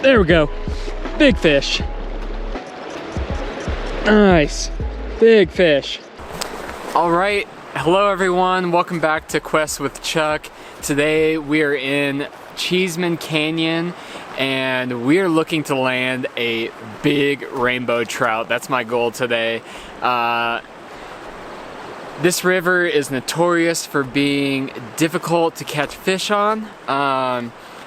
There we go. Big fish. Nice. Big fish. All right. Hello everyone. Welcome back to Quest with Chuck. Today we are in Cheesman Canyon and we are looking to land a big rainbow trout. That's my goal today. This river is notorious for being difficult to catch fish on.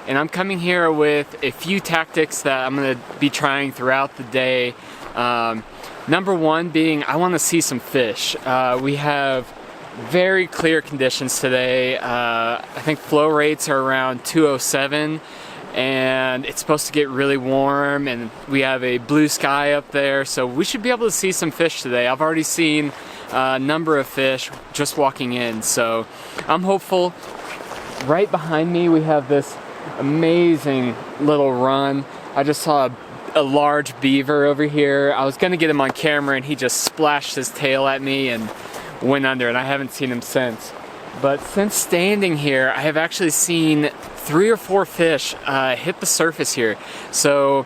And I'm coming here with a few tactics that I'm going to be trying throughout the day. Number one being, I want to see some fish. We have very clear conditions today. I think flow rates are around 207 and it's supposed to get really warm, and we have a blue sky up there, so we should be able to see some fish today. I've already seen a number of fish just walking in, so I'm hopeful. Right behind me we have this amazing little run. I just saw a large beaver over here. I was gonna get him on camera and he just splashed his tail at me and went under, and I haven't seen him since. But since standing here, I have actually seen 3 or 4 fish hit the surface here. So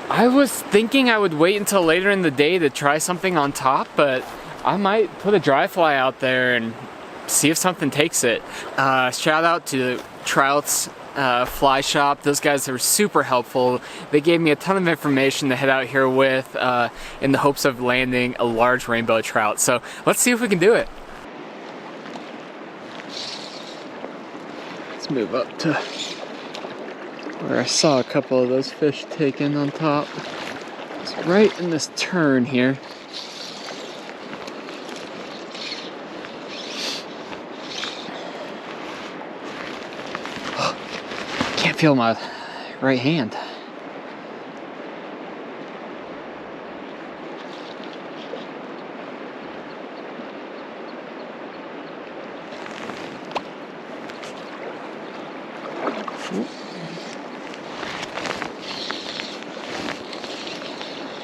I was thinking I would wait until later in the day to try something on top, but I might put a dry fly out there and see if something takes it. Shout out to Trout's fly shop. Those guys are super helpful. They gave me a ton of information to head out here with in the hopes of landing a large rainbow trout. So let's see if we can do it. Let's move up to where I saw a couple of those fish taken on top. It's right in this turn here. Can't feel my right hand.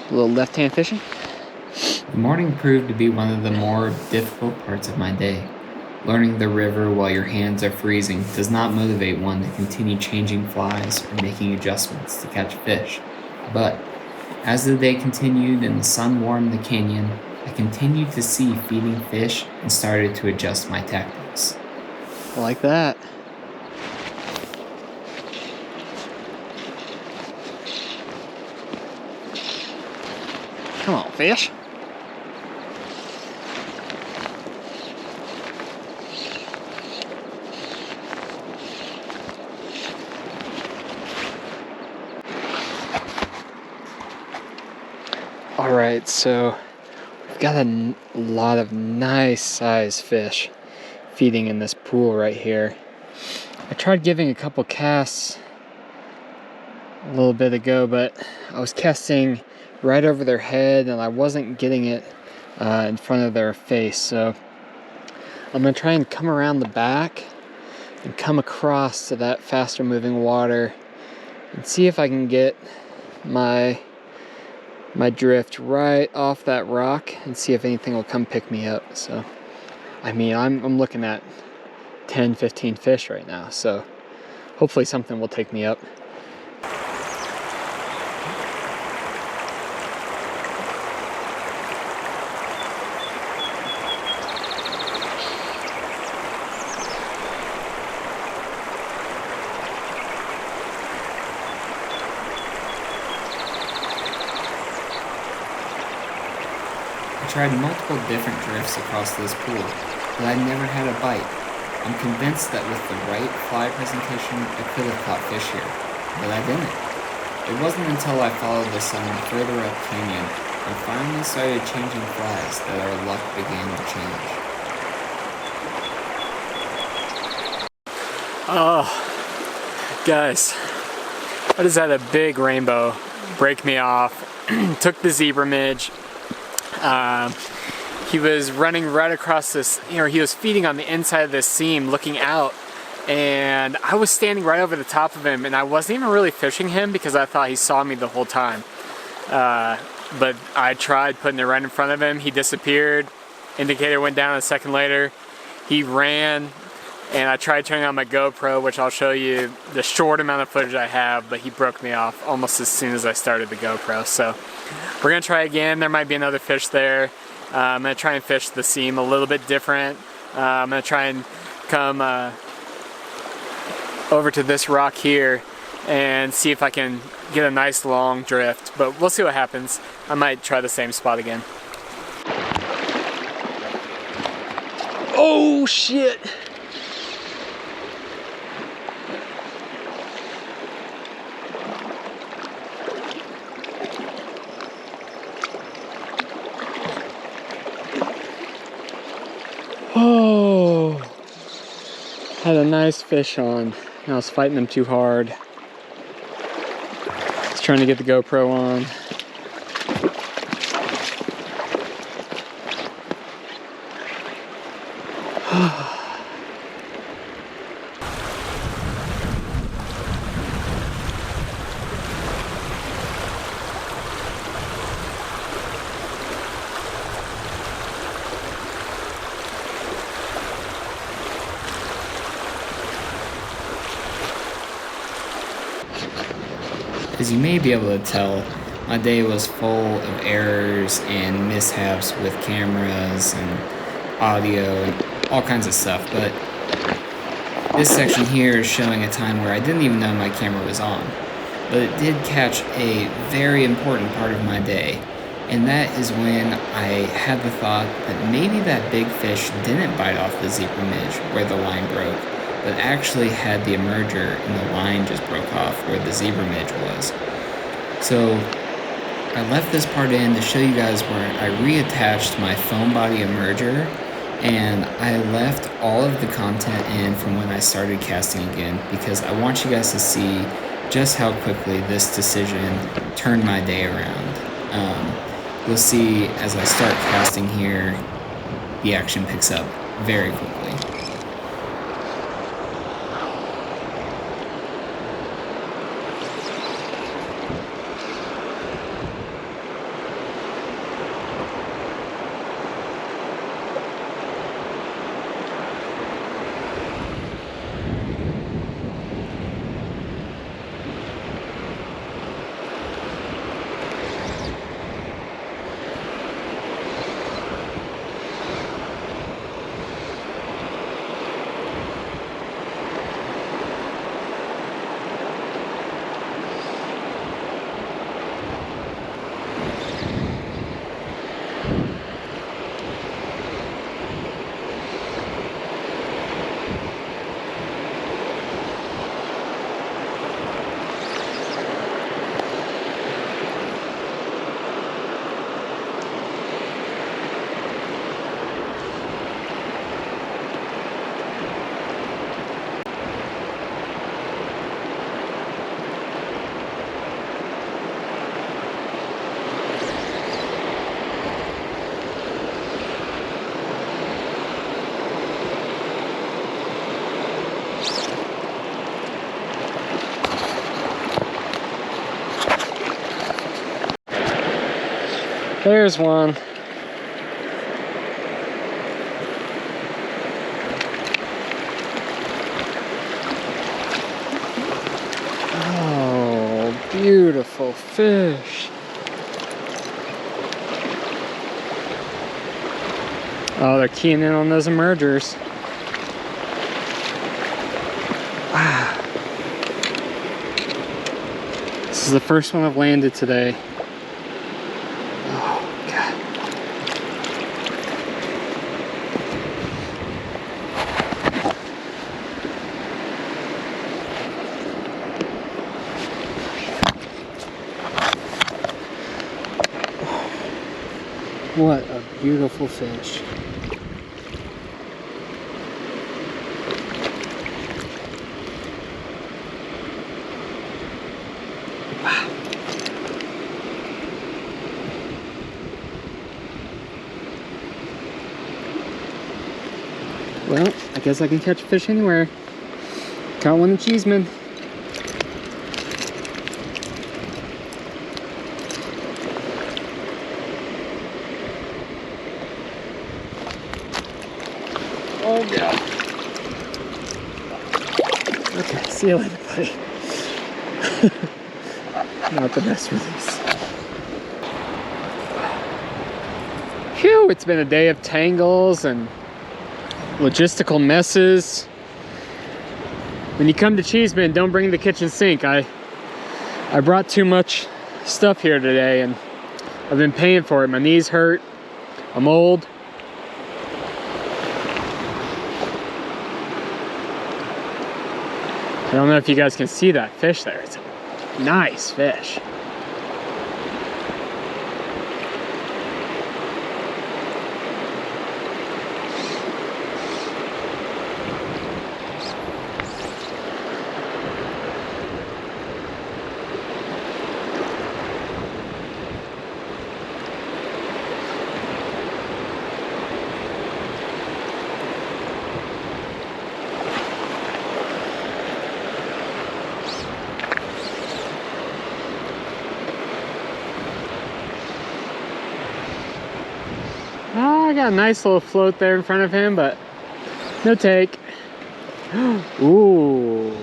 A little left-hand fishing. The morning proved to be one of the more difficult parts of my day. Learning the river while your hands are freezing does not motivate one to continue changing flies or making adjustments to catch fish. But as the day continued and the sun warmed the canyon, I continued to see feeding fish and started to adjust my tactics. Like that. Come on, fish. Alright, so we've got a lot of nice sized fish feeding in this pool right here. I tried giving a couple casts a little bit ago, but I was casting right over their head and I wasn't getting it in front of their face. So I'm going to try and come around the back and come across to that faster moving water and see if I can get my drift right off that rock and see if anything will come pick me up. So I mean, I'm looking at 10-15 fish right now, so hopefully something will take me up. I tried multiple different drifts across this pool, but I never had a bite. I'm convinced that with the right fly presentation, I could have caught fish here, but I didn't. It wasn't until I followed the sun further up canyon and finally started changing flies that our luck began to change. Oh, guys, I just had a big rainbow break me off. Took the zebra midge. He was running right across this, he was feeding on the inside of this seam looking out, and I was standing right over the top of him, and I wasn't even really fishing him because I thought he saw me the whole time. But I tried putting it right in front of him. He disappeared. Indicator went down a second later. He ran and I tried turning on my GoPro, which I'll show you the short amount of footage I have, but he broke me off almost as soon as I started the GoPro. So we're gonna try again. There might be another fish there. I'm gonna try and fish the seam a little bit different. I'm gonna try and come over to this rock here and see if I can get a nice long drift, but we'll see what happens. I might try the same spot again. Oh shit! Oh, had a nice fish on. I was fighting them too hard. I was trying to get the GoPro on. As you may be able to tell, my day was full of errors and mishaps with cameras and audio and all kinds of stuff, but this section here is showing a time where I didn't even know my camera was on. But it did catch a very important part of my day, and that is when I had the thought that maybe that big fish didn't bite off the zebra midge where the line broke, but actually had the emerger and the line just broke off where the zebra midge was. So I left this part in to show you guys where I reattached my foam body emerger, and I left all of the content in from when I started casting again because I want you guys to see just how quickly this decision turned my day around. You'll see as I start casting here, the action picks up very quickly. There's one. Oh, beautiful fish. Oh, they're keying in on those emergers. Wow. This is the first one I've landed today. What a beautiful fish. Wow. Well, I guess I can catch fish anywhere. Caught one in Cheesman. Oh yeah. Okay, see you later, buddy. Not the best release. Phew, it's been a day of tangles and logistical messes. When you come to Cheesman, don't bring the kitchen sink. I brought too much stuff here today and I've been paying for it. My knees hurt, I'm old. I don't know if you guys can see that fish there. It's a nice fish. I got a nice little float there in front of him, but no take. Ooh.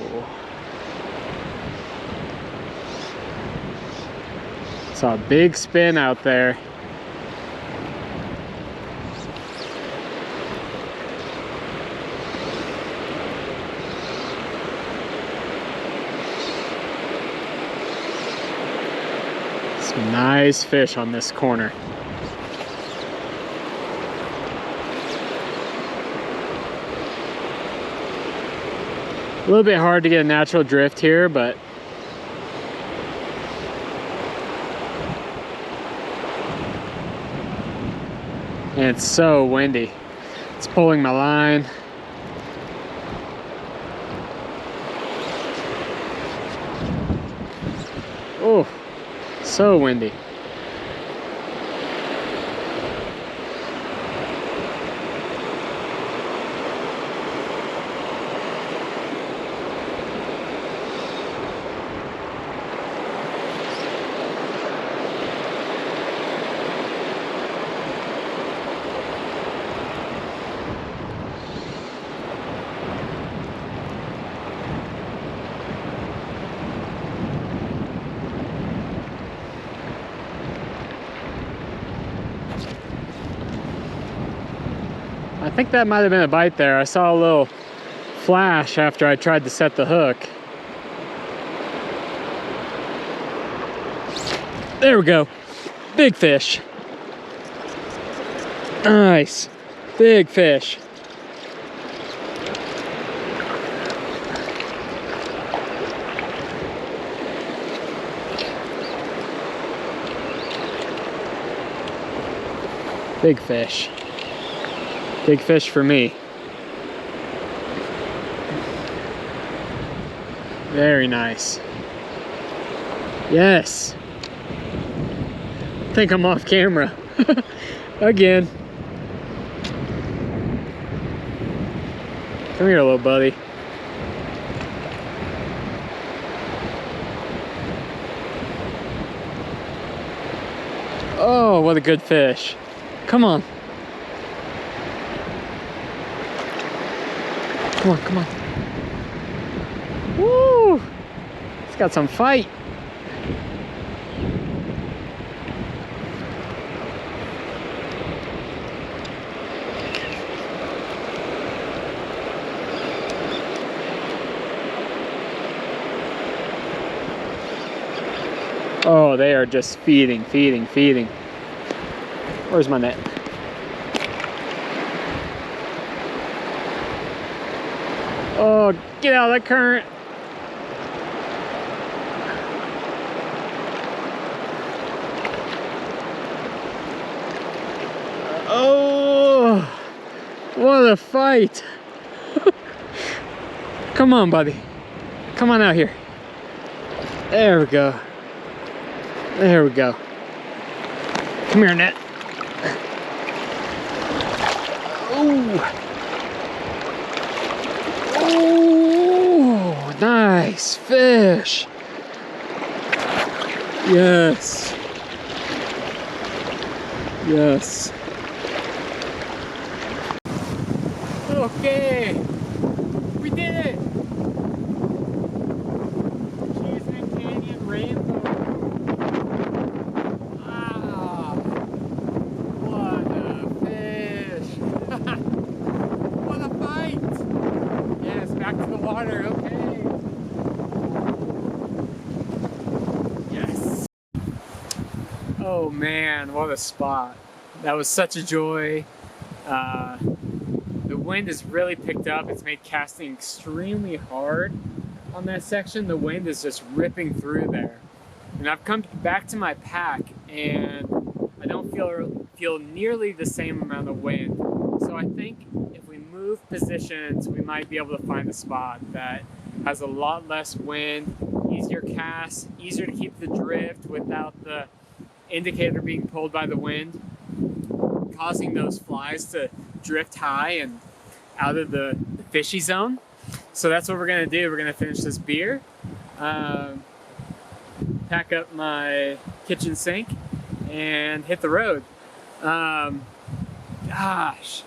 Saw a big spin out there. Some nice fish on this corner. A little bit hard to get a natural drift here, but and it's so windy. It's pulling my line. Oh, so windy. I think that might have been a bite there. I saw a little flash after I tried to set the hook. There we go. Big fish. Nice. Big fish. Big fish. Big fish for me. Very nice. Yes. I think I'm off camera. Again. Come here, little buddy. Oh, what a good fish. Come on. Come on, come on. Woo! It's got some fight. Oh, they are just feeding, feeding, feeding. Where's my net? Oh, get out of that current. Oh, what a fight. Come on, buddy. Come on out here. There we go. There we go. Come here, net. Oh. Oh, nice fish. Yes. Yes. Okay. We did it. back to the water, okay. Yes. Oh man, what a spot. That was such a joy. The wind has really picked up. It's made casting extremely hard on that section. The wind is just ripping through there. And I've come back to my pack and I don't feel nearly the same amount of wind. So I think if we move positions, we might be able to find a spot that has a lot less wind, easier cast, easier to keep the drift without the indicator being pulled by the wind, causing those flies to drift high and out of the fishy zone. So that's what we're gonna do. We're gonna finish this beer, pack up my kitchen sink, and hit the road. Gosh,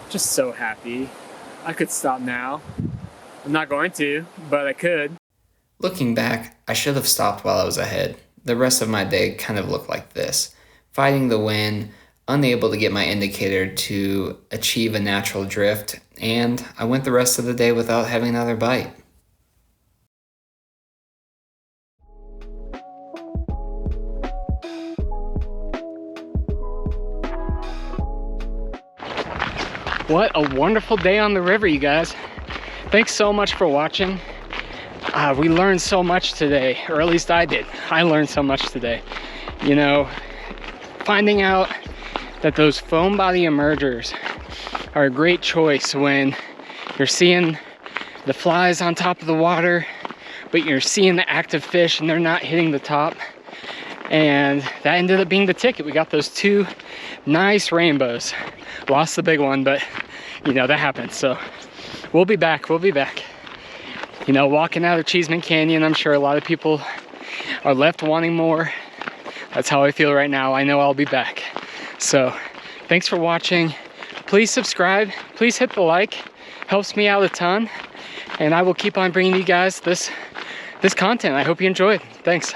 just so happy. I could stop now. I'm not going to, but I could. Looking back, I should have stopped while I was ahead. The rest of my day kind of looked like this. Fighting the wind, unable to get my indicator to achieve a natural drift, and I went the rest of the day without having another bite. What a wonderful day on the river, you guys. Thanks so much for watching. We learned so much today, or at least I did. I learned so much today. You know, finding out that those foam body emergers are a great choice when you're seeing the flies on top of the water, but you're seeing the active fish and they're not hitting the top. And that ended up being the ticket. We got those two nice rainbows. Lost the big one, but you know, that happens. So we'll be back. You know, walking out of Cheesman Canyon, I'm sure a lot of people are left wanting more. That's how I feel right now. I know I'll be back. So thanks for watching. Please subscribe. Please hit the like. Helps me out a ton. And I will keep on bringing you guys this content. I hope you enjoyed. Thanks.